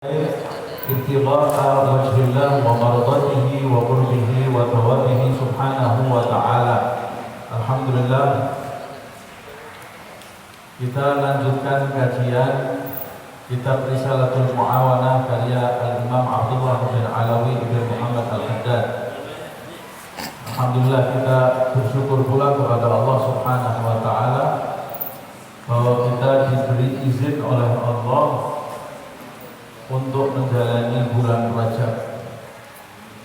ابتغاء وجه الله ومرضاته وقربه وثوابه سبحانه وتعالى. Alhamdulillah, kita lanjutkan kajian kitab Risalatul Mu'awanah karya Al-Imam Abdullah bin Alawi bin Muhammad Al-Haddad. Alhamdulillah, kita bersyukur pula kepada Allah Subhanahu wa Ta'ala bahwa kita diberi izin oleh Allah untuk menjalani bulan Rajab.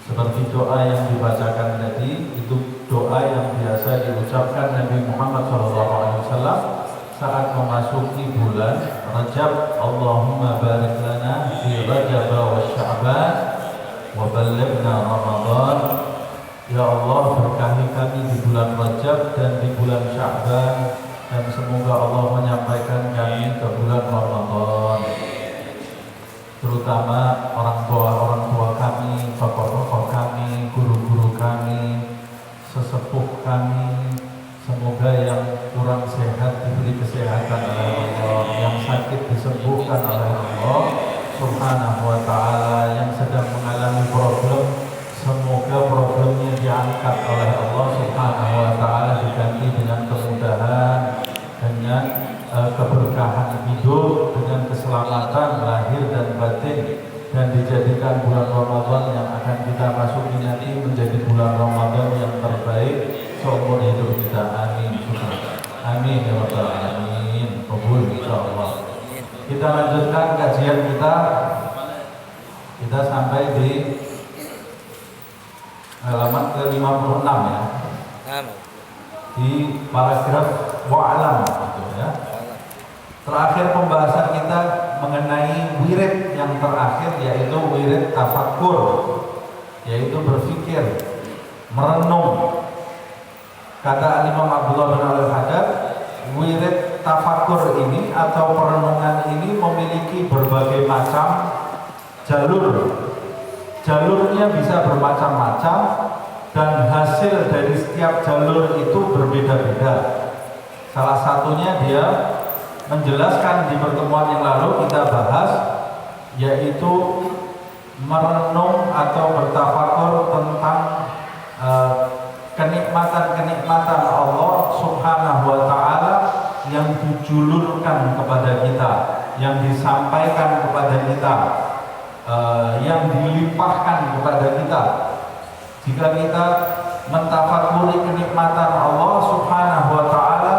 Seperti doa yang dibacakan tadi, itu doa yang biasa diucapkan Nabi Muhammad SAW saat memasuki bulan Rajab. Allahumma barik lana fi Rajab wa Sya'ban wa ballighna Ramadan. Ya Allah, berkahi kami di bulan Rajab dan di bulan Sya'ban, dan semoga Allah menyampaikan kami ke bulan Ramadan. Terutama orang tua kami, tokoh-tokoh kami, guru-guru kami, sesepuh kami, semoga yang kurang sehat diberi kesehatan oleh Allah, yang sakit disembuhkan oleh Allah Subhanahu wa Ta'ala, yang sedang mengalami problem, semoga problemnya diangkat oleh Allah Subhanahu wa Ta'ala, diganti dengan kemudahan, dengan keberkahan hidup, dengan keselamatan lahir dan batin, dan dijadikan bulan Ramadan yang akan kita masuki nanti menjadi bulan Ramadan yang terbaik seumur hidup kita. Amin. Amin ya rabbal alamin. Qabul insyaallah. Kita lanjutkan kajian kita. Kita sampai di halaman ke-56 ya. Di paragraf wa'alam gitu ya. Terakhir pembahasan kita mengenai wirid yang terakhir, yaitu wirid tafakkur, yaitu berpikir, merenung. Kata Imam Abdullah bin Al-Haddad, wirid tafakkur ini atau perenungan ini memiliki berbagai macam jalur. Jalurnya bisa bermacam-macam dan hasil dari setiap jalur itu berbeda-beda. Salah satunya dia menjelaskan di pertemuan yang lalu kita bahas, yaitu merenung atau bertafakur tentang kenikmatan-kenikmatan Allah Subhanahu wa Ta'ala yang dijulurkan kepada kita, yang disampaikan kepada kita, yang dilimpahkan kepada kita. Jika kita mentafakuri kenikmatan Allah Subhanahu wa Ta'ala,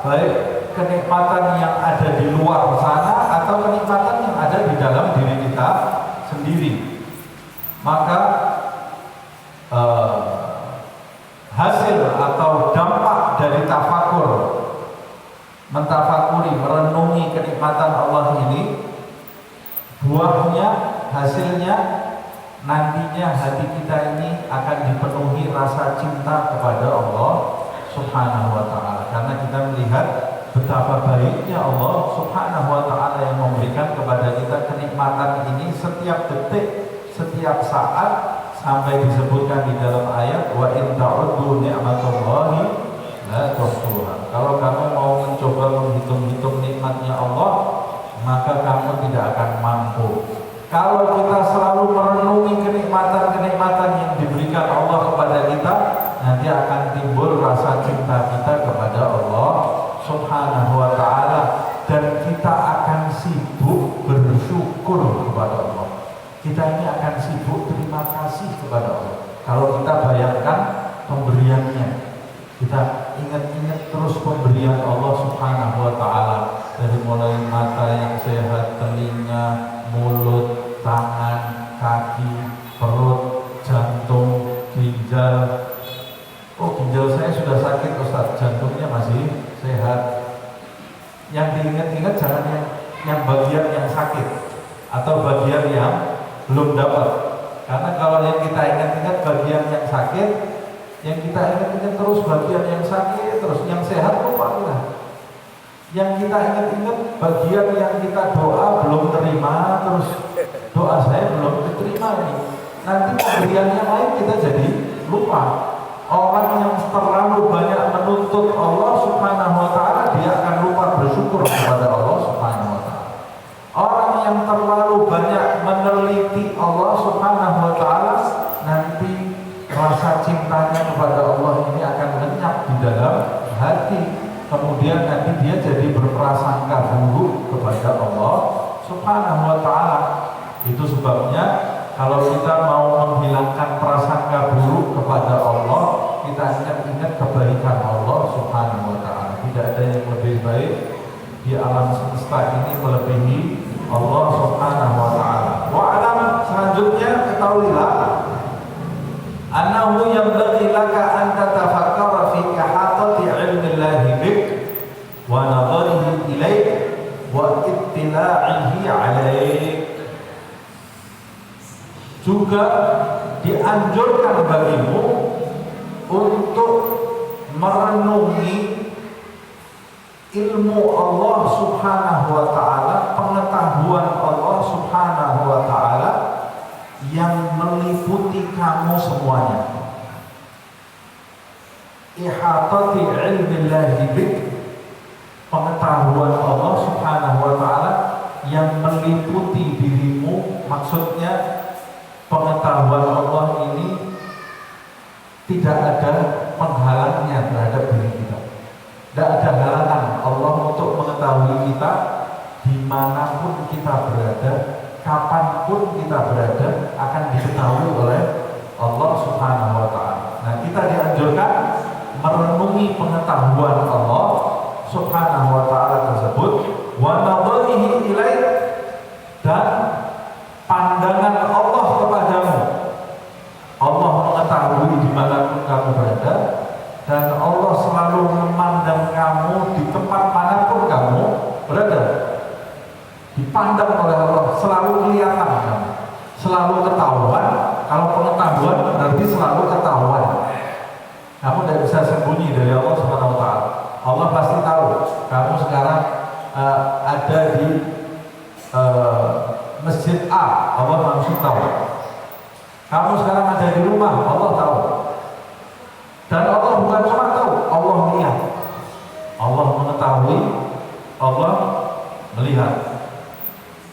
baik kenikmatan yang ada di luar sana atau kenikmatan yang ada di dalam diri kita sendiri, maka hasil atau dampak dari tafakur, mentafakuri, merenungi kenikmatan Allah ini, buahnya, hasilnya, nantinya hati kita ini akan dipenuhi rasa cinta kepada Allah Subhanahu wa Ta'ala, karena kita melihat betapa baiknya Allah Subhanahu wa Ta'ala yang memberikan kepada kita kenikmatan ini setiap detik, setiap saat, sampai disebutkan di dalam ayat wa in ta'uddu ni'matallahi la tuhsuha. Kalau kamu mau mencoba menghitung-hitung nikmatnya Allah, maka kamu tidak akan mampu. Kalau kita selalu merenungi kenikmatan-kenikmatan yang diberikan Allah kepada kita, nanti akan timbul rasa cinta kita kepada Allah Subhanahu wa Ta'ala, dan kita akan sibuk bersyukur kepada Allah. Kita ini akan sibuk terima kasih kepada Allah. Kalau kita bayangkan pemberiannya, kita ingat-ingat terus pemberian Allah Subhanahu wa Ta'ala, dari mulai mata yang sehat, telinga, mulut, tangan, kaki, perut, jantung, ginjal. Oh, ginjal saya sudah sakit Ustaz, jantungnya masih sehat. Yang diingat-ingat jangan yang bagian yang sakit atau bagian yang belum dapat. Karena kalau yang kita ingat-ingat bagian yang sakit, yang kita ingat-ingat terus bagian yang sakit, terus yang sehat lupa kita. Yang kita ingat-ingat bagian yang kita doa belum terima, terus doa saya belum diterima nih. Nanti pemberian yang lain kita jadi lupa. Orang yang terlalu banyak menuntut Allah Subhanahu wa Ta'ala, dia akan lupa bersyukur kepada Allah Subhanahu wa Ta'ala. Orang yang terlalu banyak meneliti Allah Subhanahu wa taala, nanti rasa cintanya kepada Allah ini akan lenyap di dalam hati. Kemudian nanti dia jadi berprasangka buruk kepada Allah Subhanahu wa taala. Itu sebabnya kalau kita mau menghilangkan prasangka buruk kepada Allah, kita ingat kebaikan Allah Subhanahu wa taala. Tidak ada yang lebih baik di alam semesta ini melebihi Allah Subhanahu wa taala. Wa alam, selanjutnya ketahuilah annahu yanbaghi laka an tatafakkara fi ihatati ilmillahi bik wa nadharihi ilaik wa ittila'ihi 'alaik. Juga dianjurkan bagimu untuk merenungi ilmu Allah Subhanahu wa taala, pengetahuan Allah Subhanahu wa taala yang meliputi kamu semuanya. Ihatati ilmillahi bik, pengetahuan Allah Subhanahu wa taala yang meliputi dirimu. Maksudnya pengetahuan Allah ini tidak ada penghalangnya terhadap diri kita. Tidak ada halangan Allah untuk mengetahui kita dimanapun kita berada, kapanpun kita berada, akan diketahui oleh Allah Subhanahu wa ta'ala. Nah, kita dianjurkan merenungi pengetahuan Allah Subhanahu wa ta'ala tersebut, wa nadharihi ilaik, dan pandangan Allah kepadamu. Allah mengetahui dimanapun kamu berada, dan Allah selalu memandang kamu di tempat manapun kamu berada. Dipandang oleh Allah, selalu kelihatan kamu, selalu ketahuan. Kalau pengetahuan berarti selalu ketahuan. Kamu tidak bisa sembunyi dari Allah Subhanahu wa ta'ala. Allah pasti tahu kamu sekarang ada di masjid A, Allah langsung tahu. Kamu sekarang ada di rumah, Allah tahu. Dan Allah bukan cuma tahu, Allah melihat. Allah mengetahui, Allah melihat.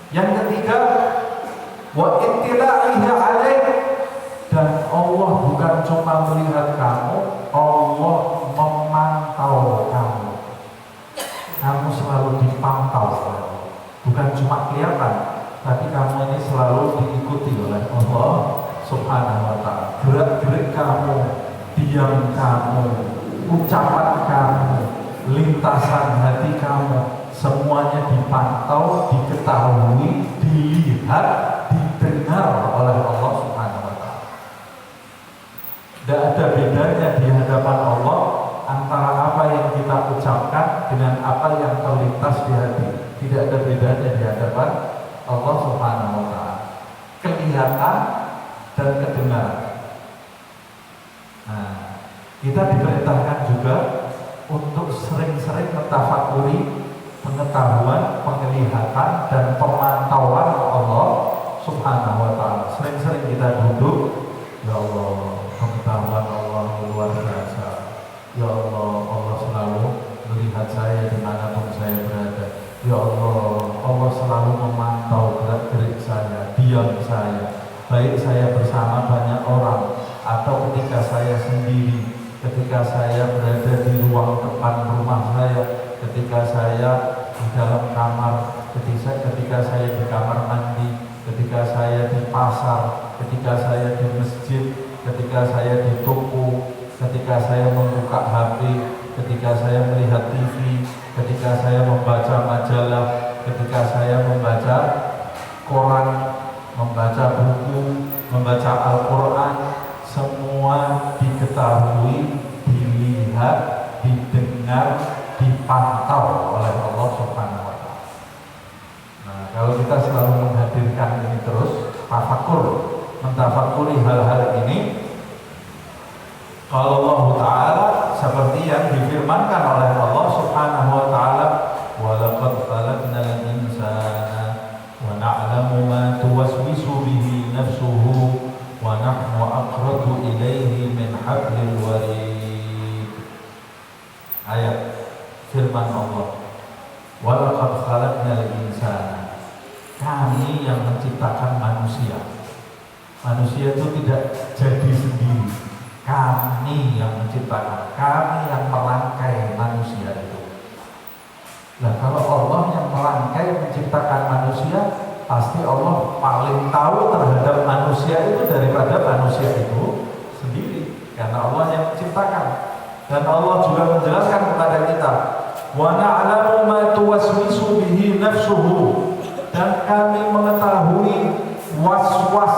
Yang ketiga, wa ittila'ihi 'alaik, dan Allah bukan cuma melihat kamu, Allah memantau kamu. Kamu selalu dipantau, bukan cuma kelihatan, tapi kamu ini selalu diikuti oleh Allah Subhanahu wa ta'ala. Gerak-gerik kamu, diam kamu, ucapan kamu, lintasan hati kamu, semuanya dipantau, diketahui, dilihat, didengar oleh Allah Subhanahu wa ta'ala. Tidak ada bedanya di hadapan Allah antara apa yang kita ucapkan dengan apa yang terlintas di hati. Tidak ada bedanya di hadapan Allah Subhanahu wa ta'ala. Kelihatan dan kedengaran. Nah, kita diperintahkan juga untuk sering-sering mentafakuri pengetahuan, penglihatan, dan pemantauan Allah Subhanahu wa ta'ala. Sering-sering kita duduk, ya Allah, pengetahuan Allah luar biasa. Ya Allah, Allah selalu melihat saya dimanapun saya berada. Ya Allah, Allah selalu memantau gerak-gerik saya, diam saya, baik saya bersama banyak orang atau ketika saya sendiri, ketika saya berada di ruang depan rumah saya, ketika saya di dalam kamar, ketika saya di kamar mandi, ketika saya di pasar, ketika saya di masjid, ketika saya di toko, ketika saya membuka HP, ketika saya melihat TV, ketika saya membaca majalah, ketika saya membaca koran, membaca buku, membaca Al-Quran, semua diketahui, dilihat, didengar, dipantau oleh Allah Subhanahu wa ta'ala. Nah, kalau kita selalu menghadirkan ini terus, tafakur, mentafakuri hal-hal ini, kalau Allah Ta'ala seperti yang difirmankan oleh Allah Subhanahu wa ta'ala, وَلَقَدْ خَلَقْنَا الْإِنسَانَ وَنَعْلَمُ مَا تُوَسْوِسُ بِهِ نَفْسُهُ وَنَحْنُ أَقْرَبُ إِلَيْهِ مِنْ حَبْلِ الْوَرِيدِ. Ayat firman Allah, وَلَقَدْ خَلَقْنَا الْإِنسَانَ, kami yang menciptakan Manusia itu tidak jadi sendiri. Kami yang menciptakan, kami yang merangkai manusia itu. Nah, kalau Allah yang merangkai menciptakan manusia, pasti Allah paling tahu terhadap manusia itu daripada manusia itu sendiri. Karena Allah yang menciptakan. Dan Allah juga menjelaskan kepada kita, wa na'lamu ma tuwaswisu bihi nafsuhu, dan kami mengetahui was-was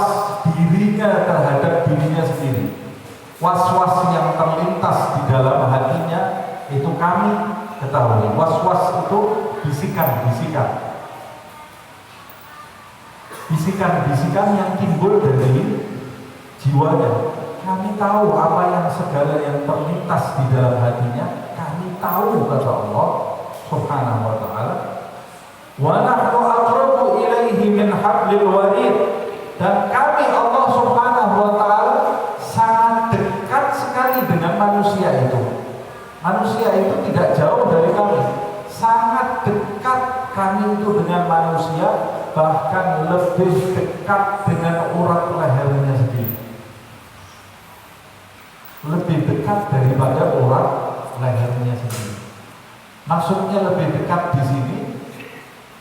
dirinya terhadap dirinya sendiri. Was-was yang terlintas di dalam hatinya itu kami ketahui. Was-was itu bisikan-bisikan. Bisikan-bisikan yang timbul dari jiwanya. Kami tahu apa yang segala yang terlintas di dalam hatinya. Kami tahu, kata Allah Subhanahu wa ta'ala. Wa nahnu aqrabu ilaihi min hablil warid, dan kami Allah Subhanahu wa ta'ala sangat dekat sekali dengan manusia itu. Manusia itu tidak jauh dari kami, sangat dekat kami itu dengan manusia, bahkan lebih dekat dengan urat lehernya sendiri, lebih dekat daripada urat lehernya sendiri. Maksudnya lebih dekat di sini,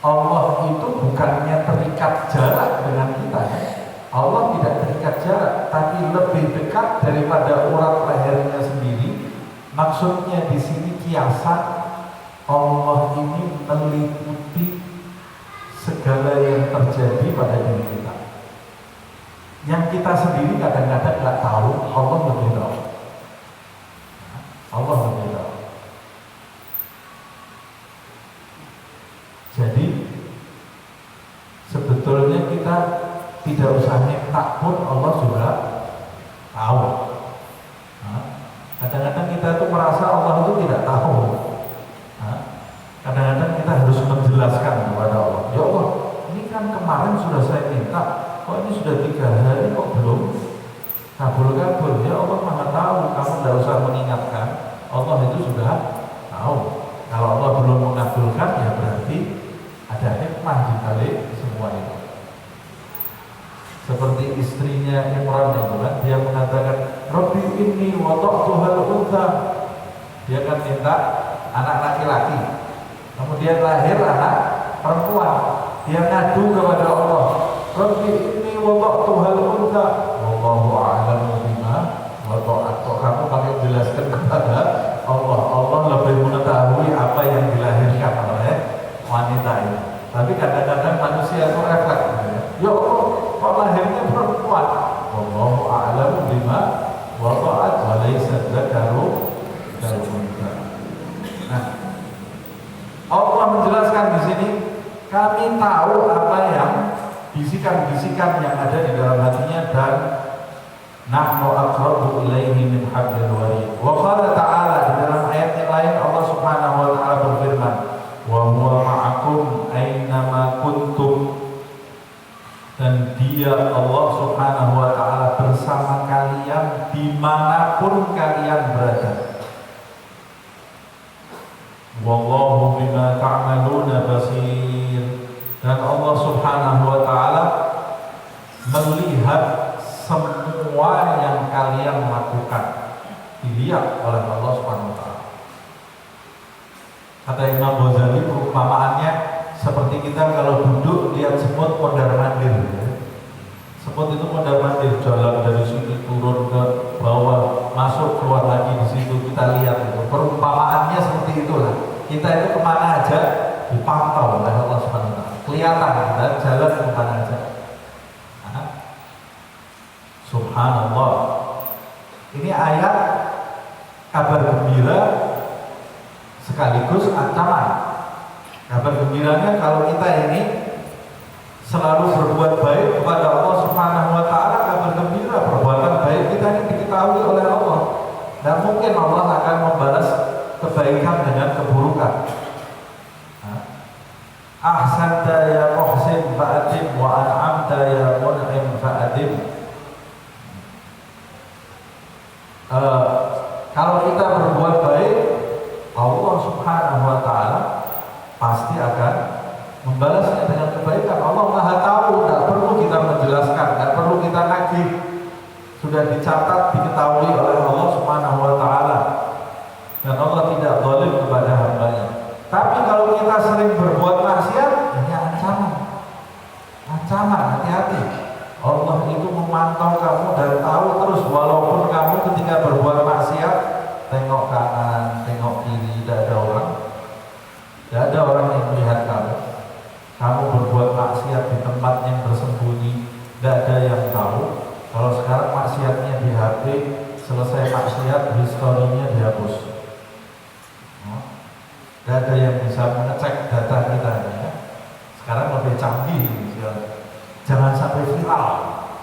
Allah itu bukannya terikat jarak dengan kita, ya. Allah tidak terikat jarak, tapi lebih dekat daripada urat lehernya sendiri. Maksudnya di sini kiasan Allah ini meliputi segala yang terjadi pada diri kita. Yang kita sendiri kadang-kadang nggak tahu, Allah lebih tahu. Allah lebih tahu. Jadi sebetulnya kita tidak usah minta pun Allah juga tahu. Kadang-kadang kita itu merasa Allah itu tidak tahu. Kadang-kadang kita harus menjelaskan kepada Allah, ya Allah, ini kan kemarin sudah saya minta, kok ini sudah 3 hari kok belum kabul-kabul. Ya Allah Maha tahu, kamu tidak usah mengingatkan, Allah itu sudah tahu. Kalau Allah belum mengabulkan, ya berarti ada hikmah di balik semua itu. Seperti istrinya Imran itu kan, dia mengatakan, Rabbi inni wada'tuhal untha. Dia kan minta anak laki-laki, kemudian lahir anak perempuan. Dia ngadu kepada Allah, Rabbi inni wada'tuhal untha wallahu a'lamu bima wada'at. Kamu pakai jelaskan kepada Allah, Allah lebih mengetahui apa yang dilahirkan oleh wanita ini. Tapi kadang-kadang manusia itu refleks, ya Allah, kok lahirnya perempuan? Wallahu a'lamu bima wada'at wa laysa dzakaru kal untha. Nah, Allah menjelaskan di sini, kami tahu apa yang bisikan-bisikan yang ada di dalam hatinya, dan nahnu aqrabu ilaihi min hablil warid. Wa qala ta'ala, di dalam ayat yang lain Allah Subhanahu wa ta'ala berfirman, wa huwa ma'akum aynama kuntum, dan Dia Allah Subhanahu wa ta'ala bersama kalian dimanapun kalian berada. Wallahu bima ta'maluna basir, dan Allah Subhanahu wa ta'ala melihat semua yang kalian lakukan, dilihat oleh Allah Subhanahu wa ta'ala. Kata Imam Ghazali, perumpamaannya seperti kita kalau duduk lihat semut mondar-mandir, ya. Semut itu mondar-mandir, jalan dari sini turun ke bawah, masuk keluar lagi di situ, kita lihat itu. Perumpamaannya seperti itulah. Kita itu kemana aja dipantau oleh Allah Subhanahu wa ta'ala. Kelihatan kita jalan kemana aja. Subhanallah. Ini ayat kabar gembira sekaligus ancaman. Kabar gembiranya kalau kita ini selalu berbuat baik kepada Allah Subhanahu wa ta'ala, kabar gembira perbuatan baik kita ini diketahui oleh Allah. Dan mungkin Allah akan membalas kebaikan dengan keburukan. Ahsanta ya muhsin fa'adim wa an'amta ya mun'im fa'adim. Kalau kita berbuat baik, Allah Subhanahu wa ta'ala pasti akan membalasnya dengan kebaikan. Allah Maha tahu, tidak perlu kita sudah dicatat, diketahui oleh Allah Subhanahu wa taala. Dan Allah tidak zalim kepada hambanya. Tapi kalau kita sering berbuat maksiat, ini ancaman. Ancaman, hati-hati. Allah itu memantau kamu dan tahu terus, walaupun kamu ketika berbuat maksiat tengok kanan, tengok kiri, tidak ada orang. Tidak ada orang yang melihat kamu. Kamu berbuat maksiat di tempat yang bersembunyi, tidak ada yang tahu. Kalau sekarang maksiatnya di HP, selesai maksiat, historinya dihapus. Tidak ada yang bisa mengecek data kita ya. Sekarang lebih canggih ya. Jangan sampai viral,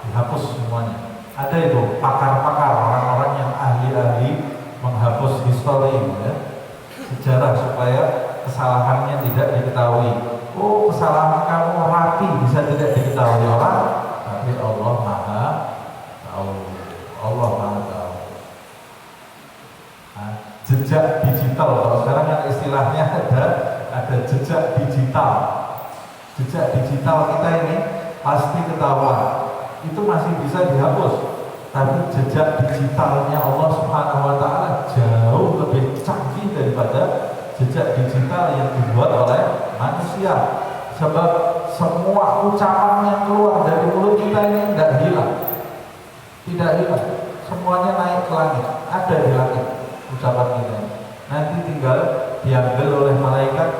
dihapus semuanya. Ada itu pakar-pakar, orang-orang yang ahli-ahli menghapus histori ya, sejarah supaya kesalahannya tidak diketahui. Oh, kesalahan kamu rapi bisa tidak diketahui orang, tapi Allah Maha tahu. Allah Maha tahu. Nah, jejak digital, kalau sekarang kan istilahnya ada jejak digital. Jejak digital kita ini pasti ketahuan. Itu masih bisa dihapus. Tapi jejak digitalnya Allah Subhanahu wa taala jauh lebih canggih daripada jejak digital yang dibuat oleh manusia. Sebab semua ucapan yang keluar dari mulut kita ini tidak hilang. Tidak hilang. Semuanya naik ke langit. Ada di langit ucapan kita. Nanti tinggal diambil oleh malaikat,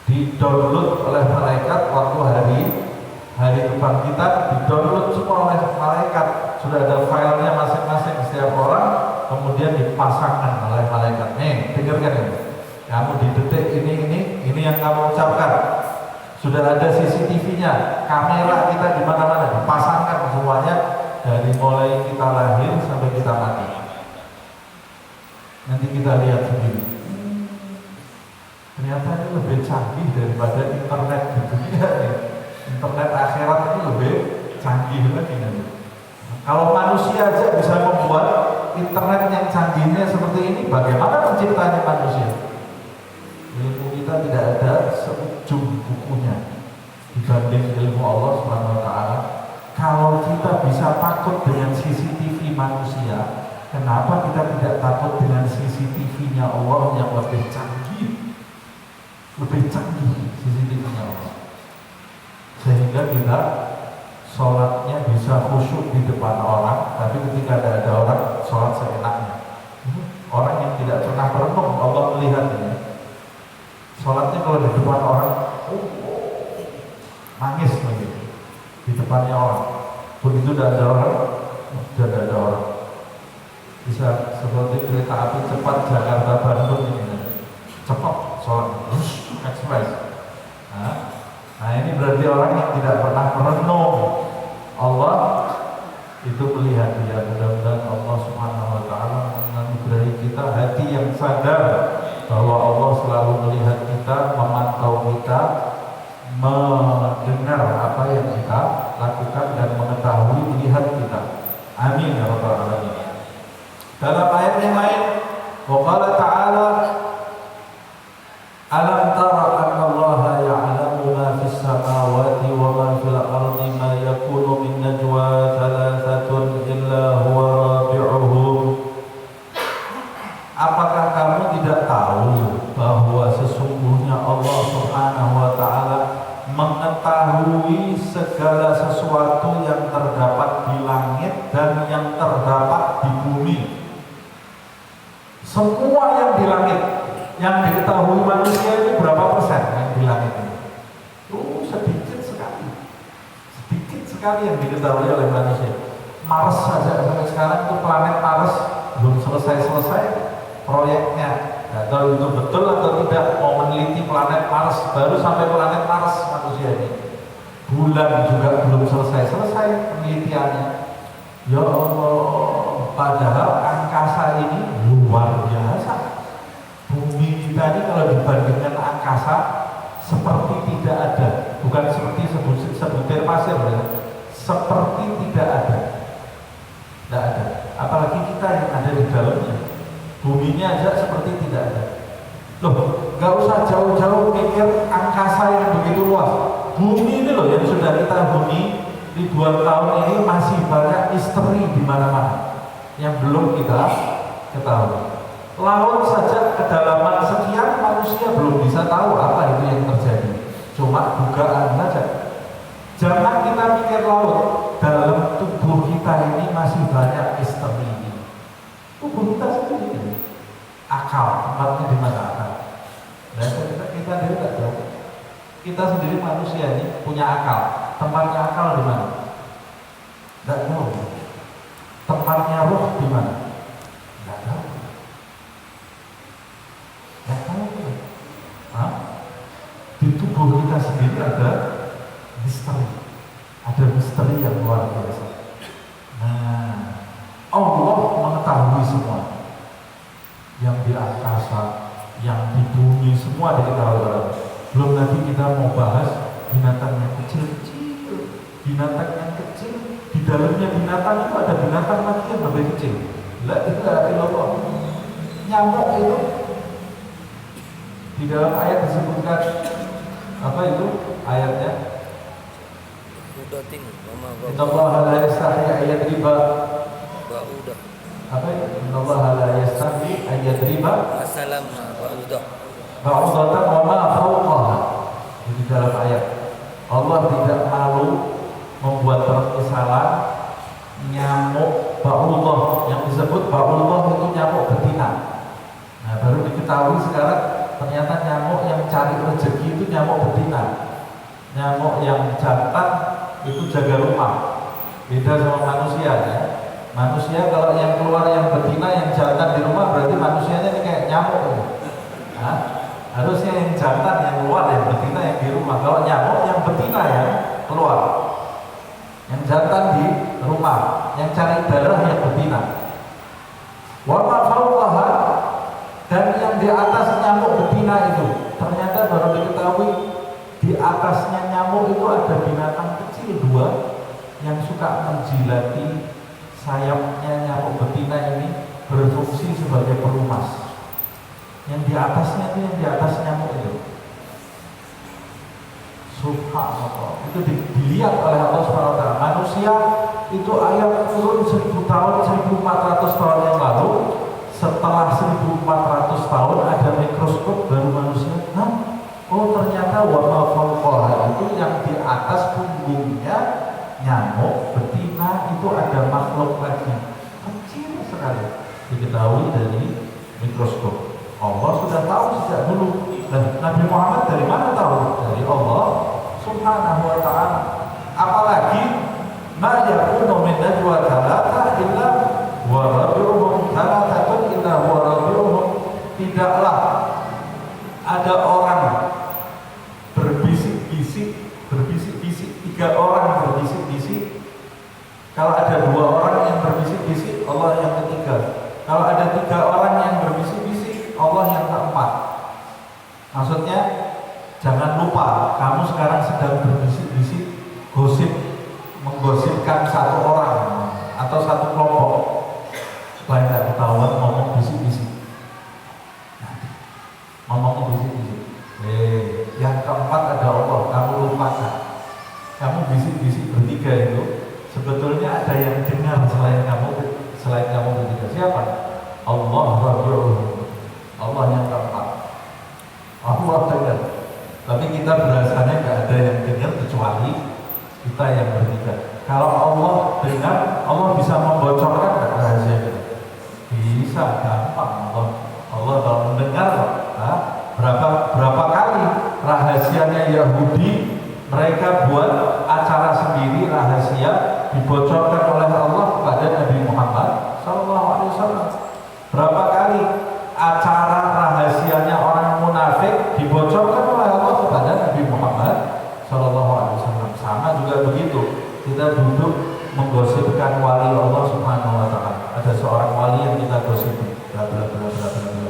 di-download oleh malaikat waktu hari depan kita, di-download semua oleh malaikat. Sudah ada filenya masing-masing setiap orang, kemudian dipasangkan oleh malaikat. Nih, dengarkan ini. Kamu di detik ini yang kamu ucapkan. Sudah ada CCTV-nya, kamera kita di mana-mana dipasangkan semuanya dari mulai kita lahir sampai kita mati. Nanti kita lihat sendiri. Ternyata ini lebih canggih daripada internet di dunia nih. Internet akhirat ini lebih canggih lagi nanti. Kalau manusia aja bisa membuat internet yang canggihnya seperti ini, bagaimana penciptanya manusia? Ilmu kita tidak ada seujung bukunya dibanding ilmu Allah Subhanahu wa taala. Kalau kita bisa takut dengan CCTV manusia, kenapa kita tidak takut dengan CCTV-nya Allah yang lebih canggih? Lebih canggih CCTV-nya Allah. Sehingga kita sholatnya bisa khusyuk di depan orang, tapi ketika ada orang, sholat seenaknya. Orang yang tidak pernah merenung, Allah melihat ini. Sholatnya kalau di depan orang, nangis begitu. Di depannya orang. Begitu tidak ada orang, tidak ada orang. Bisa seperti kereta api cepat Jakarta Bandung ini. Cepat sholat, ekspres. Nah ini berarti orang yang tidak pernah merenung. Allah itu melihat dia. Mudah-mudahan Allah Subhanahu wa taala menganugerahi kita hati yang sadar bahwa Allah selalu melihat kita, memantau kita, mendengar apa yang kita lakukan dan mengetahui, melihat kita. Amin ya rabbal alamin. Dalam ayat yang lain, wa qala ta'ala alam tara anna Allah ya'lamu ma fis samawati wa ma fil ardi ma yakunu min najwa thalathatun illa huwa rabi'uhum. Apakah kamu tidak tahu bahwa sesungguhnya Allah Subhanahu wa taala mengetahui segala sesuatu yang terdapat di langit dan yang terdapat di bumi? Semua yang di langit, yang diketahui manusia ini berapa persen yang di langit ini? Sedikit sekali yang diketahui oleh manusia. Mars saja sampai sekarang itu planet Mars belum selesai proyeknya. Nah, kalau itu betul atau tidak mau meneliti planet Mars, baru sampai planet Mars manusia ini. Bulan juga belum selesai penelitiannya. Ya Allah, padahal angkasa ini luar biasa. Bumi kita ini kalau dibandingkan angkasa seperti tidak ada, bukan seperti sebutir pasir ya. Seperti tidak ada. Tidak ada. Apalagi kita yang ada di dalamnya. Buminya aja seperti tidak ada. Loh, gak usah jauh-jauh mikir angkasa yang begitu luas. Bumi ini loh yang sudah kita huni, ribuan tahun ini masih banyak misteri di mana-mana yang belum kita ketahui. Laut saja kedalaman sekian manusia belum bisa tahu apa itu yang terjadi. Cuma dugaan saja. Jangan kita pikir laut, dalam tubuh kita ini masih banyak misteri ini. Tubuh kita sendiri, akal, tempatnya di mana akal? Nah, kita tidak tahu. Kita sendiri manusia ini punya akal. Tempatnya akal di mana? Tidak tahu. Tempatnya roh di mana? Tidak tahu. Tidak tahu. Hah? Di tubuh kita sendiri ada misteri. Ada misteri yang luar biasa. Nah, Allah mengetahui semua. Yang di angkasa, yang di bumi, semua diketahui Allah. Belum lagi kita mau bahas binatang yang kecil-kecil. Binatang yang kecil, di dalamnya binatang itu ada binatang lagi yang lebih kecil. La ilaha illallah. Nyamuk itu di dalam ayat disebutkan apa itu ayatnya? Innallaha la yastahi ayat riba. Apa itu? Innallaha la yastahi ayat riba. Assalam ba'udah. Ba'udatan wa ma fawqaha. Di dalam ayat Allah tidak malu membuat permisalan nyamuk ba'udah. Yang disebut ba'udah itu nyamuk betina. Nah, baru diketahui sekarang ternyata nyamuk yang cari rezeki itu nyamuk betina. Nyamuk yang jantan itu jaga rumah. Beda sama manusia ya. Manusia kalau yang keluar yang betina, yang jantan di rumah, berarti manusianya ini kayak nyamuk ya. Nah, harusnya yang jantan yang keluar, yang betina yang di rumah. Kalau nyamuk yang betina yang keluar, yang jantan di rumah, yang cari darah yang betina. Wa ma fawqaha, dan yang di atas nyamuk betina itu ternyata baru diketahui di atasnya nyamuk itu ada binatang kecil dua yang suka menjilati sayapnya nyamuk betina ini, berfungsi sebagai pelumas. Yang di atasnya itu, yang di atas nyamuk itu, subhanallah, itu dilihat oleh Allah SWT. Manusia itu ayat turun 1000 tahun, 1400 tahun yang lalu. Setelah 1400 tahun ada mikroskop baru manusia. Oh ternyata wa ma fawqaha itu yang di atas punggungnya nyamuk betina itu ada makhluk lagi kecil sekali, diketahui dari mikroskop. Allah sudah tahu sejak dulu. Dan Nabi Muhammad dari mana tahu? Dari Allah Subhanahu wa ta'ala. Apalagi ma yakunu min najwa thalatha illa wa rabi'uhum, thalathatun illa wa rabi'uhum. Tidaklah ada orang berbisik-bisik, tiga orang berbisik-bisik. Kalau ada dua orang yang berbisik-bisik, Allah yang ketiga. Kalau ada tiga orang yang berbisik-bisik, Allah yang keempat. Maksudnya, jangan lupa kamu sekarang sedang berbisik-bisik, gosip, menggosipkan satu orang atau satu kelompok, supaya tidak ketahuan ngomong bisik-bisik. Ngomong bisik-bisik. Yang keempat ada Allah, kamu lupakan. Kamu bisik-bisik bertiga itu, sebetulnya ada yang dengar selain kamu bertiga. Siapa? Allah Rabbul. Allah yang keempat. Allah dengar. Tapi kita berasanya nggak ada yang dengar kecuali kita yang bertiga. Kalau Allah dengar, Allah bisa membocorkan nggak rahasia kita? Bisa, gampang. Allah kalau mendengar, berapa kali rahasianya Yahudi mereka buat acara sendiri rahasia dibocorkan oleh Allah kepada Nabi Muhammad SAW. Berapa kali acara rahasianya orang munafik dibocorkan oleh Allah kepada Nabi Muhammad SAW. Sama juga begitu, kita duduk menggosipkan wali Allah Subhanahu wa ta'ala. Ada seorang wali yang kita gosipi, bla bla bla bla bla bla.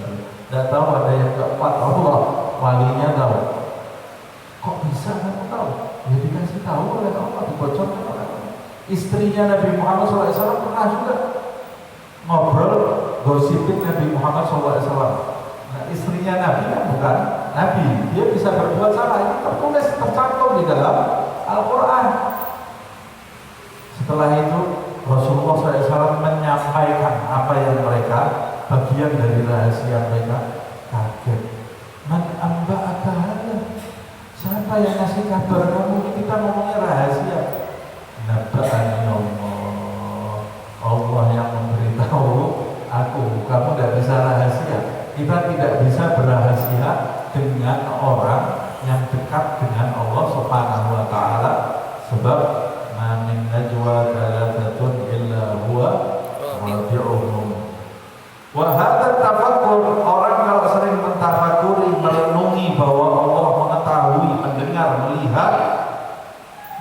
Tidak tahu ada yang keempat, Allah walinya tahu. Kok bisa kamu tahu? Ya dikasih tahu oleh Allah, dibocorkan oleh Allah. Istrinya Nabi Muhammad SAW pernah juga ngobrol, gosipin Nabi Muhammad SAW. Nah, istrinya Nabi kan bukan Nabi, dia bisa berbuat salah. Ini tertulis, tercantum di dalam Al-Quran. Setelah itu Rasulullah SAW menyampaikan apa yang mereka, bagian dari rahasia mereka. Kaget. Man amba'aka hadza? Siapa yang ngasih kabar kamu? Ini kita ngomongnya rahasia. Nabba'ani Allah. Allah yang memberitahu aku. Kamu tidak bisa rahasia. Kita tidak bisa berahasia dengan orang yang dekat dengan Allah Subhanahu wa taala, sebab ma min najwa thalathatun illa huwa rabi'uhum. Wa hadza tafakkur, orang kalau sering mentafakuri, merenungi bahwa Allah mengetahui, mendengar, melihat,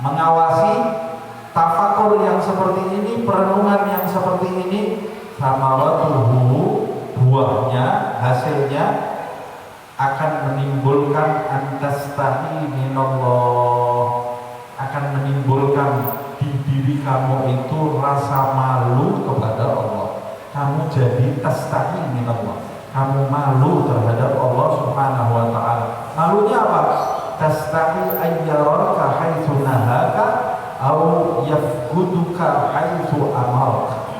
mengawasi, tafakur yang seperti ini, perenungan yang seperti ini, samaratuhu, buahnya, hasilnya akan menimbulkan antastahi minallah, akan menimbulkan di diri kamu itu rasa malu kepada Allah. Kamu jadi tastahi minallah, kamu malu terhadap Allah Subhanahu wa taala. Malunya apa? Tastahi ayyaraka haitsu nahaka au yafquduka haitsu amarka.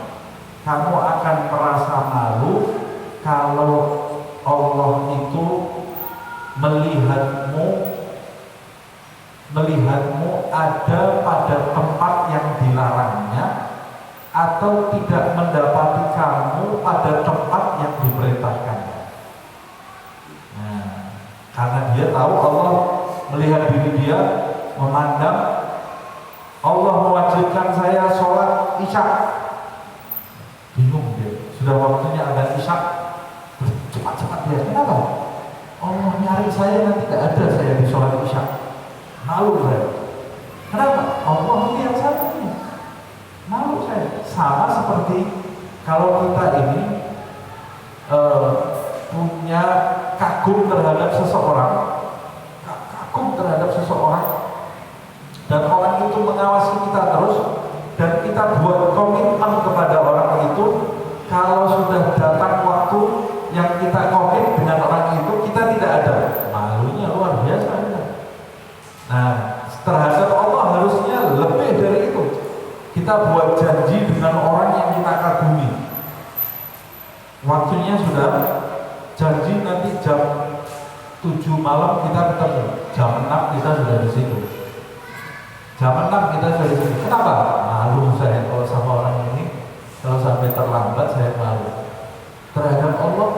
Kamu akan merasa malu kalau Allah itu melihatmu ada pada tempat yang dilarangnya, atau tidak mendapati kamu pada tempat yang diperintahkannya. Nah, karena dia tahu Allah melihat diri dia, memandang Allah mewajibkan saya sholat isya. Bingung dia, sudah waktunya ada isya, cepat-cepat dia. Kenapa? Allah nyari saya, nanti tidak ada saya di sholat isya. Malu saya. Kenapa? Allah melihat saya ini. Malu saya. Sama seperti kalau kita ini punya kagum terhadap seseorang, dan orang itu mengawasi kita terus, dan kita buat komitmen kepada orang itu. Kalau sudah datang waktu yang kita komit dengan orang itu, kita tidak ada, malunya luar biasa. Nah, terhadap Allah harusnya lebih dari itu. Kita buat janji dengan orang yang kita kagumi, waktunya sudah, janji nanti jam 7 malam kita ketemu, jam 6 kita sudah di situ. Jam 6 kita sudah di situ. Kenapa? Malu saya kalau sama orang ini, kalau sampai terlambat saya malu. Terhadap Allah,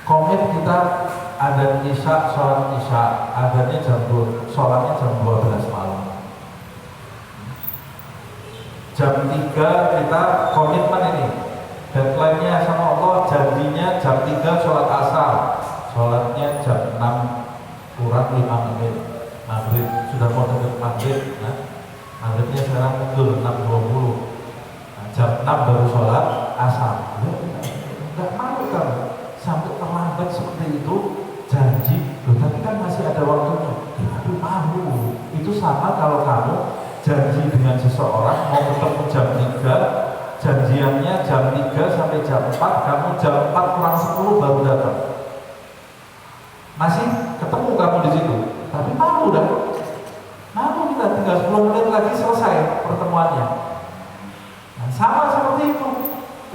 komit kita ada isya, sholat isya, adanya sholatnya jam 12 malam. Jam 3 kita komitmen ini, deadline-nya sama Allah, janjinya jam 3 sholat asar, sholatnya jam 6 kurang 5 menit, maghrib sudah mau dekat maghrib. Maghribnya sekarang mundur 6.20, jam 6 baru sholat asar. Enggak malu kamu sampai terlambat seperti itu, janji, tapi kan masih ada waktunya. Tapi malu. Itu sama kalau kamu janji dengan seseorang mau ketemu jam 3, janjiannya jam 3 sampai jam 4, kamu jam 4 kurang 10 baru datang. Masih ketemu kamu di situ, tapi malu dah. Malu kita, tinggal 10 menit lagi selesai pertemuannya. Nah, sama seperti itu.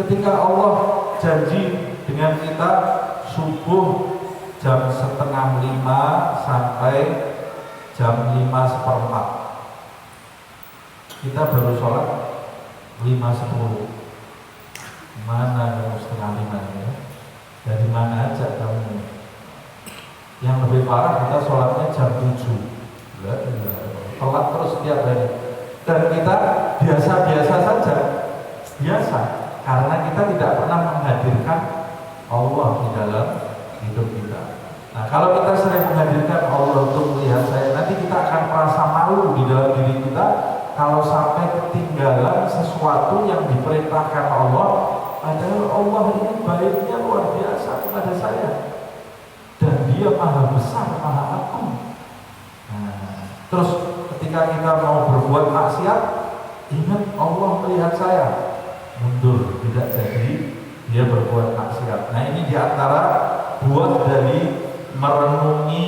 Ketika Allah janji dengan kita subuh jam 4:30 sampai jam 5:15, kita baru sholat 5:10. Mana kamu 4:30 ya? Dari mana aja kamu? Yang lebih parah kita sholatnya jam 7. Telat terus setiap hari. Dan kita biasa-biasa saja. Biasa. Karena kita tidak pernah menghadirkan Allah di dalam hidup kita. Nah, kalau kita sering menghadirkan Allah untuk melihat saya, nanti kita akan merasa malu di dalam diri kita kalau sampai ketinggalan sesuatu yang diperintahkan Allah, padahal Allah ini baiknya luar biasa kepada saya, dan Dia maha besar, maha agung. Nah, terus ketika kita mau berbuat maksiat, ingat Allah melihat saya, mundur, tidak jadi dia berbuat maksiat. Nah, ini diantara buah dari merenungi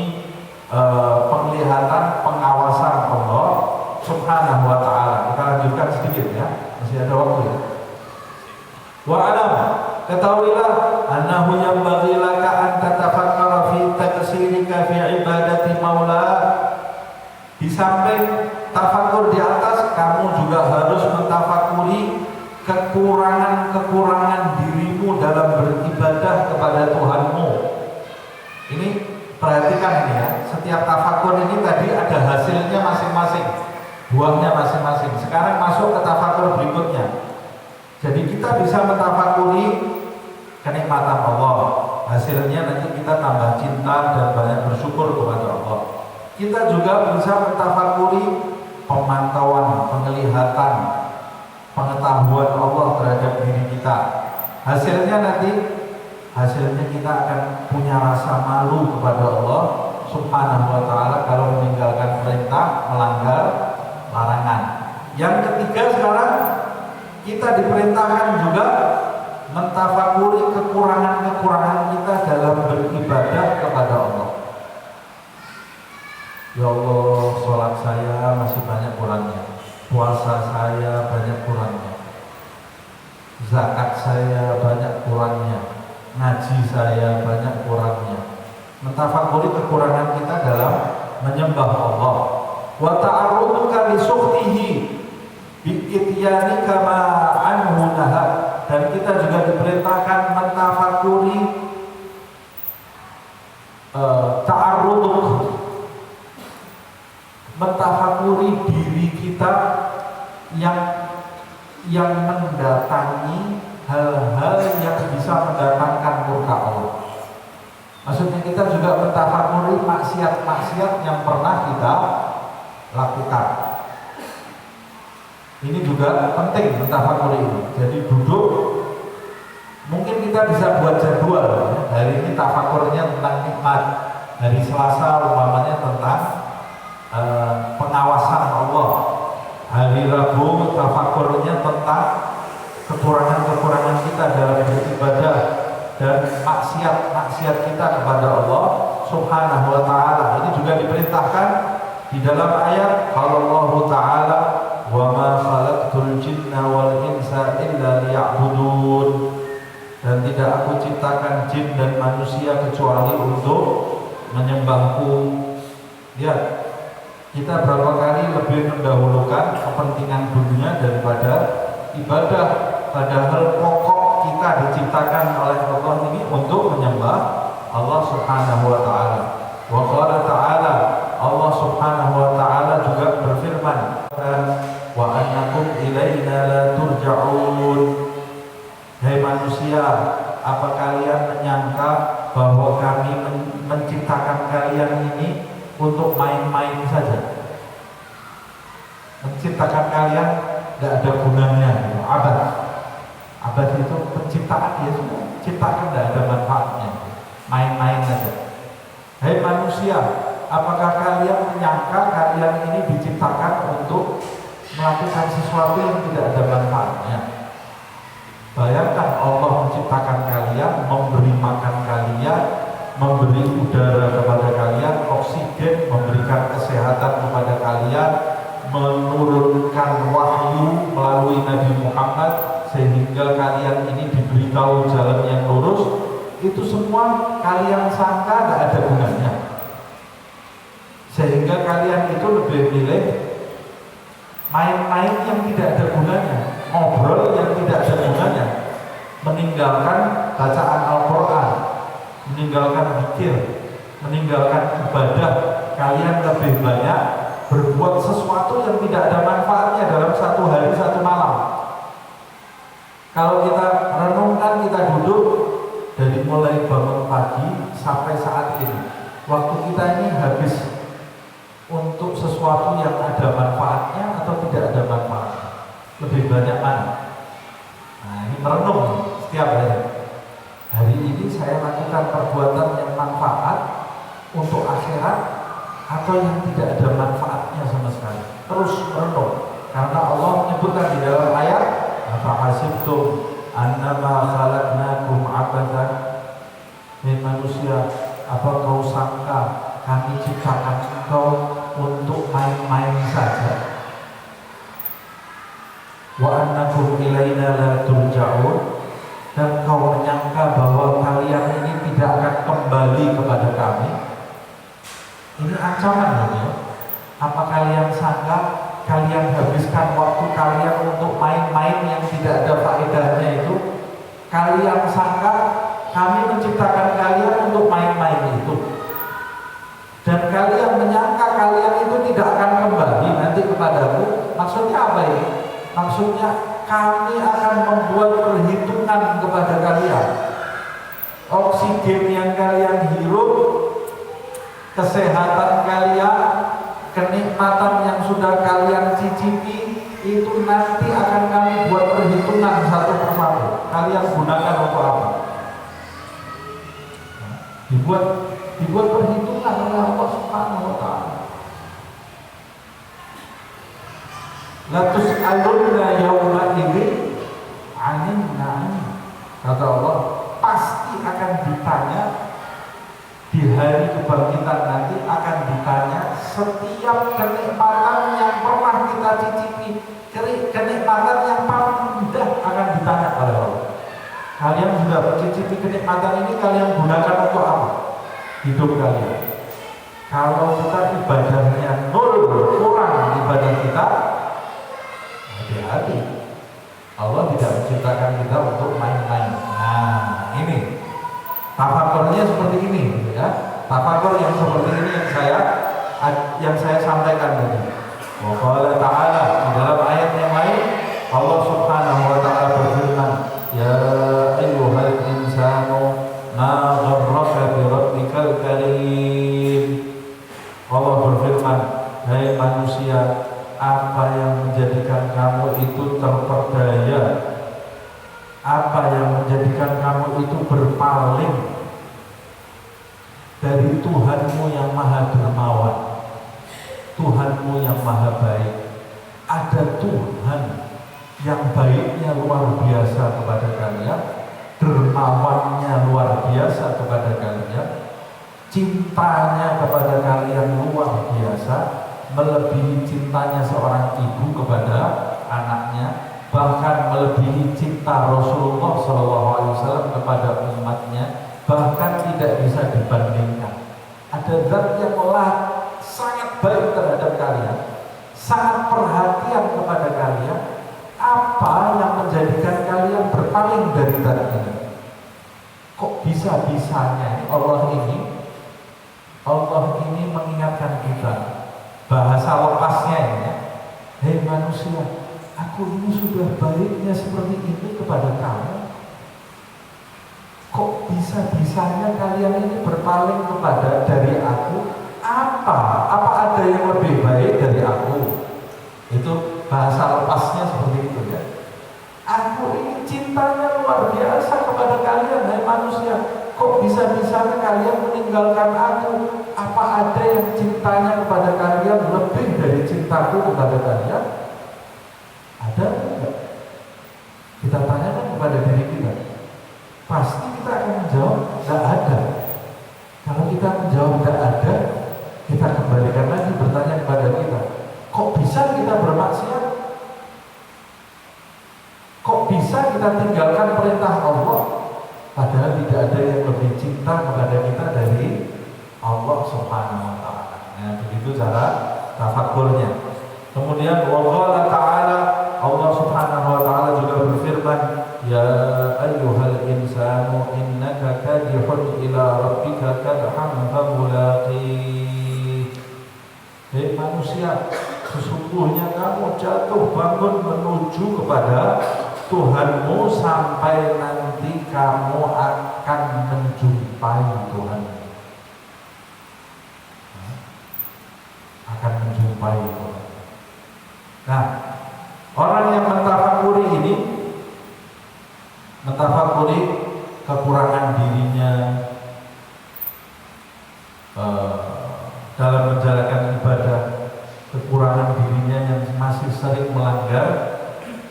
penglihatan, pengawasan Allah Subhanahu wa ta'ala. Kita lanjut. Wa alam, ketahuilah annahu yanbaghi laka an tatafakkara fi taksirika fi ibadati maula. Di samping tafakur di atas, kamu juga harus mentafakuri kekurangan-kekurangan dirimu dalam beribadah kepada Tuhanmu. Ini perhatikan ini ya, setiap tafakur ini tadi ada hasilnya masing-masing, buahnya masing-masing. Sekarang masuk ke tafakur berikutnya. Jadi kita bisa mentafakuri kenikmatan Allah. Hasilnya nanti kita tambah cinta dan banyak bersyukur kepada Allah. Kita juga bisa mentafakuri pemantauan, penglihatan, pengetahuan Allah terhadap diri kita. Hasilnya kita akan punya rasa malu kepada Allah Subhanahu wa ta'ala kalau meninggalkan perintah, melanggar larangan. Yang ketiga, sekarang kita diperintahkan juga mentafakuri kekurangan-kekurangan kita dalam beribadah kepada Allah. Ya Allah, sholat saya masih banyak kurangnya, puasa saya banyak kurangnya, zakat saya banyak kurangnya, ngaji saya banyak kurangnya. Mentafakuri kekurangan kita dalam menyembah Allah. Wa ta'arruduka li sukhtihi bi ityanika ma anhu naha. Dan kita juga diperintahkan mentafakuri mentafakuri diri kita yang mendatangi hal-hal yang bisa mendatangkan murka Allah. Maksudnya kita juga mentafakuri maksiat-maksiat yang pernah kita lakukan. Ini juga penting mentafakuri ini. Jadi duduk, mungkin kita bisa buat jadwal ya. Hari ini tafakurnya tentang nikmat, hari Selasa umpamanya tentang pengawasan Allah, hari Rabu tafakurnya tentang kekurangan-kekurangan kita dalam beribadah dan maksiat kita kepada Allah Subhanahu wa ta'ala. Ini juga diperintahkan di dalam ayat Allah Ta'ala, wa ma khalaqtul jinna wal insa illa liya'budun. Dan tidak aku ciptakan jin dan manusia kecuali untuk menyembahku. Ya, kita berapa kali lebih mendahulukan kepentingan dunia daripada ibadah, padahal pokok kita diciptakan oleh Allah ini untuk menyembah Allah Subhanahu wa ta'ala. Wa qala ta'ala, Allah Subhanahu wa ta'ala juga berfirman, wa annakum ilaina la turja'un. Hai manusia, apa kalian menyangka bahwa kami menciptakan kalian ini untuk main-main saja? Menciptakan kalian tidak ada gunanya, abad itu penciptaan, ya sudah, ciptakan tidak ada manfaatnya, main-main saja. Hai manusia, apakah kalian menyangka kalian ini diciptakan untuk melakukan sesuatu yang tidak ada manfaatnya? Bayangkan Allah menciptakan kalian, memberi makan kalian, memberi udara kepada kalian, oksigen, memberikan kesehatan kepada kalian, menurunkan wahyu melalui Nabi Muhammad sehingga kalian ini diberitahu jalan yang lurus. Itu semua kalian sangka tidak ada gunanya, sehingga kalian itu lebih milih main-main yang tidak ada gunanya, ngobrol yang tidak ada gunanya, meninggalkan bacaan Al-Quran, meninggalkan zikir, meninggalkan ibadah. Kalian lebih banyak berbuat sesuatu yang tidak ada manfaatnya dalam satu hari satu malam. Kalau kita renungkan, kita duduk dari mulai bangun pagi sampai saat ini, waktu kita ini habis untuk sesuatu yang ada manfaatnya atau tidak ada manfaatnya? Lebih banyak mana? Nah, ini merenung setiap hari. Hari ini saya lakukan perbuatan yang manfaat untuk akhirat atau yang tidak ada manfaatnya sama sekali. Terus merenung, karena Allah menyebutkan di dalam ayat, afahasibtum annama khalaqnakum abathan. Hei manusia, apa kau sangka kami ciptakan engkau untuk main-main saja? Wa annakum ilaina la turja'un. dan kau menyangka bahwa kalian ini tidak akan kembali kepada kami. Ini ancaman loh ya. Apa kalian sangka kalian habiskan waktu kalian untuk main-main yang tidak ada faedahnya itu? Kalian sangka kami menciptakan kalian untuk main-main itu? Dan kalian menyangka kalian itu tidak akan kembali nanti kepadaku? Maksudnya apa ini? Maksudnya kami akan membuat perhitungan kepada kalian. Oksigen yang kalian hirup, kesehatan kalian, kenikmatan yang sudah kalian cicipi, itu nanti akan kami buat perhitungan satu persatu. Kalian gunakan untuk apa? Dibuat perhitungan oleh Allah Subhanahu wa Ta'ala. La tus'alunna yawma idzin 'anil na'im. Kata Allah, pasti akan ditanya di hari kebangkitan nanti, akan ditanya setiap kenikmatan yang pernah kita cicipi, kenikmatan yang paling indah akan ditanya oleh Allah. Kalian sudah mencicipi kenikmatan ini, kalian gunakan untuk apa? Hidup kalian. Kalau kita ibadahnya nol, kurang ibadah kita, hati-hati. Allah tidak menciptakan kita untuk main-main. Nah, ini tafakurnya seperti ini, ya. Tafakur yang seperti ini yang saya sampaikan tadi. Wa qala ta'ala, di dalam ayat yang lain Allah Subhanahu wa Ta'ala berfirman, ya ayyuhal insanu ma gharraka bi rabbikal karim. Allah berfirman, hai manusia, apa yang menjadikan kamu itu terperdaya, apa yang menjadikan kamu itu berpaling dari Tuhanmu yang maha dermawan, Tuhanmu yang maha baik. Ada Tuhan yang baiknya luar biasa kepada kalian, dermawannya luar biasa kepada kalian, cintanya kepada kalian luar biasa, melebihi cintanya seorang ibu kepada anaknya, bahkan melebihi cinta Rasulullah SAW kepada umatnya, bahkan tidak bisa dibandingkan. Ada zat yang sangat baik terhadap kalian, sangat perhatian kepada kalian. Apa yang menjadikan kalian berpaling dari zat ini? Kok bisa-bisanya Allah ini mengingatkan kita? Bahasa lepasnya ini ya, hei manusia, aku ini sudah baiknya seperti ini kepada kamu, kok bisa-bisanya kalian ini berpaling dari aku? Apa ada yang lebih baik dari aku? Itu bahasa lepasnya seperti itu ya. Aku ini cintanya luar biasa kepada kalian, hai manusia, kok bisa-bisanya kalian meninggalkan aku? Apa ada yang cintanya kepada kalian lebih dari cintaku kepada kalian? Ada enggak? Kita tanyakan kepada diri kita. Pasti kita akan menjawab, enggak ada. Kalau kita menjawab enggak ada, kita kembalikan lagi bertanya kepada kita. Kok bisa kita bermaksiat? Kok bisa kita tinggalkan perintah Allah? Padahal tidak ada yang lebih cinta kepada kita dari Allah Subhanahu wa Ta'ala. Nah, begitu cara tafakurnya. Kemudian wa ta'ala, Allah Subhanahu wa Ta'ala juga berfirman, ya ayyuhal insanu innaka kadihun ila rabbika kadhan famulaqih. Hei manusia, sesungguhnya kamu jatuh bangun menuju kepada Tuhanmu, sampai nanti kamu akan menjumpai Tuhan. Akan menjumpai Tuhan. Nah, orang yang mentafakuri kekurangan dirinya dalam menjalankan ibadah, kekurangan dirinya yang masih sering melanggar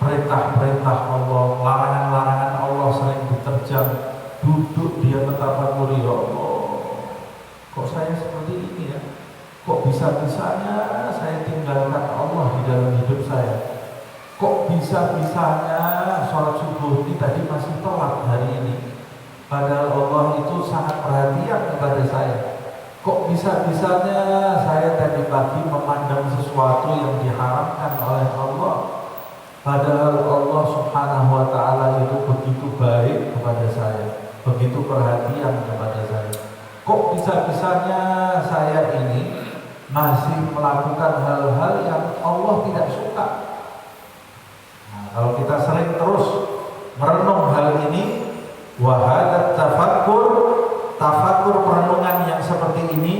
perintah-perintah Allah, larangan-larangan Allah sering diterjang, duduk dia mentafakuri, ya Allah, kok saya seperti ini ya? Kok bisa-bisanya saya tinggalkan Allah di dalam hidup saya? kok bisa-bisanya sholat subuh ini tadi masih telat hari ini, padahal Allah itu sangat perhatian kepada saya. Kok bisa-bisanya saya tadi pagi memandang sesuatu yang diharamkan oleh Allah, padahal Allah subhanahu wa ta'ala itu begitu baik kepada saya, begitu perhatian kepada saya. Kok bisa-bisanya saya ini masih melakukan hal-hal yang Allah tidak suka. Nah, kalau kita sering terus merenung hal ini, wahadat tafakkur perenungan yang seperti ini,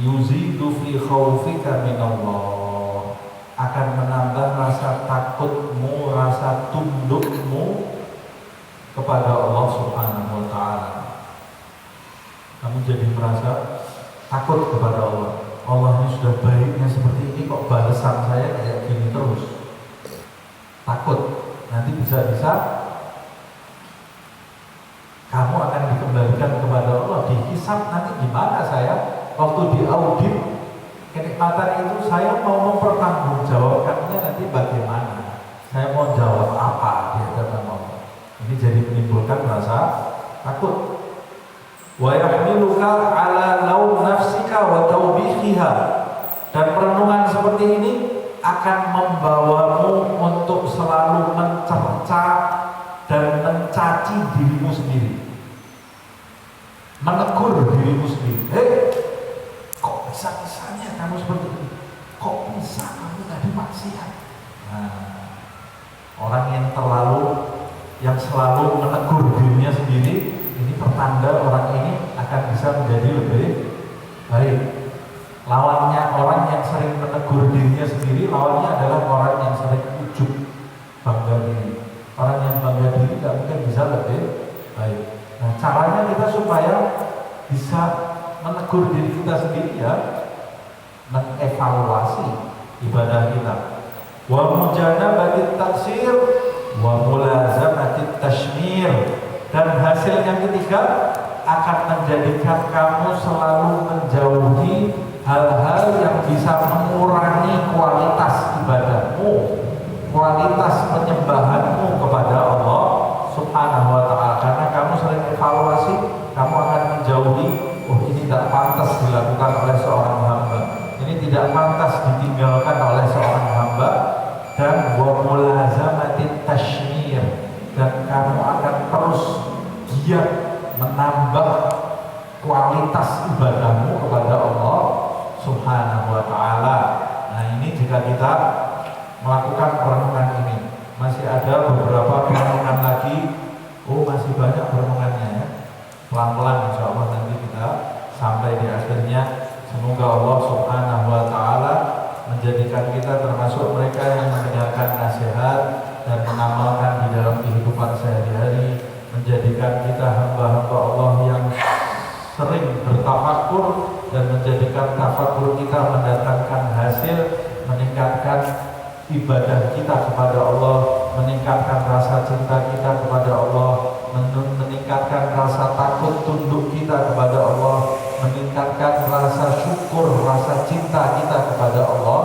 yuzidu fi khaufika minallah, akan menambah rasa takutmu, rasa tundukmu kepada Allah subhanahu wa ta'ala. Kamu jadi merasa takut kepada Allah. Allah ini sudah baiknya seperti ini, kok balasan saya kayak gini terus. Takut nanti bisa-bisa kamu akan dikembalikan kepada Allah, dihisab nanti gimana saya waktu diaudit kenikmatan itu, saya mau mempertanggungjawabkannya nanti bagaimana, saya mau jawab apa di hadapan Allah. Ini jadi menimbulkan rasa takut. Wa yahmiluka ala laum nafsika wa tawbihiha, dan perenungan seperti ini akan membawamu untuk selalu mencerca dan mencaci dirimu sendiri, menegur dirimu sendiri. Kok bisa-bisanya kamu seperti ini? Kok bisa kamu tadi maksiat? Nah, orang yang selalu menegur dirinya sendiri, ini pertanda orang ini akan bisa menjadi lebih baik. Lawannya orang yang sering menegur dirinya sendiri, lawannya adalah orang yang sering ujub, bangga diri. Orang yang bangga diri tidak mungkin bisa lebih baik. Nah, caranya kita supaya bisa menegur diri kita sendiri, ya mengevaluasi ibadah kita. Wa mujanabatit taksir wa mulazamatit tashmir, dan hasil yang ketiga akan menjadikan kamu selalu menjauhi hal-hal yang bisa mengurangi kualitas ibadahmu, kualitas penyembahanmu kepada Allah subhanahu wa ta'ala. Karena kamu sering evaluasi, kamu akan menjauhi, oh ini tidak pantas dilakukan oleh seorang hamba, ini tidak pantas ditinggalkan oleh seorang hamba. Dan wa mulazamatit tashmir, dan kamu akan terus giat menambah kualitas ibadahmu kepada Allah subhanahu wa ta'ala. Nah, ini jika kita melakukan perenungan ini, masih ada beberapa perenungan lagi. Oh, masih banyak perenungannya, ya. Pelan-pelan insya Allah nanti kita sampai di akhirnya. Semoga Allah subhanahu wa ta'ala menjadikan kita termasuk mereka yang mendengarkan nasihat dan mengamalkan di dalam kehidupan sehari-hari, menjadikan kita hamba-hamba Allah yang sering bertafakur, dan menjadikan tafakur kita mendatangkan hasil, meningkatkan ibadah kita kepada Allah, meningkatkan rasa cinta kita kepada Allah, meningkatkan rasa takut tunduk kita kepada Allah, meningkatkan rasa syukur, rasa cinta kita kepada Allah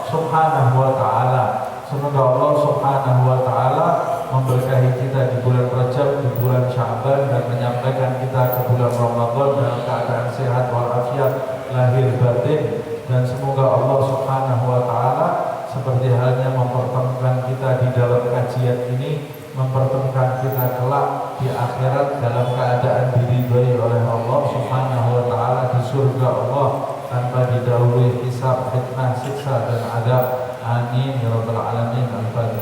subhanahu wa ta'ala. Semoga Allah subhanahu wa ta'ala memberkahi kita di bulan Rajab, di bulan Sya'ban, dan menyampaikan kita ke bulan Ramadan dalam keadaan sehat walafiat lahir batin. Dan semoga Allah subhanahu wa ta'ala seperti halnya mempertemukan kita di dalam kajian ini, mempertemukan kita kelak di akhirat dalam keadaan diridhai oleh Allah subhanahu wa ta'ala di surga Allah, tanpa didahului hisab, fitnah, siksa dan adab. Amin ya rabbal alamin. Al-Fatihah.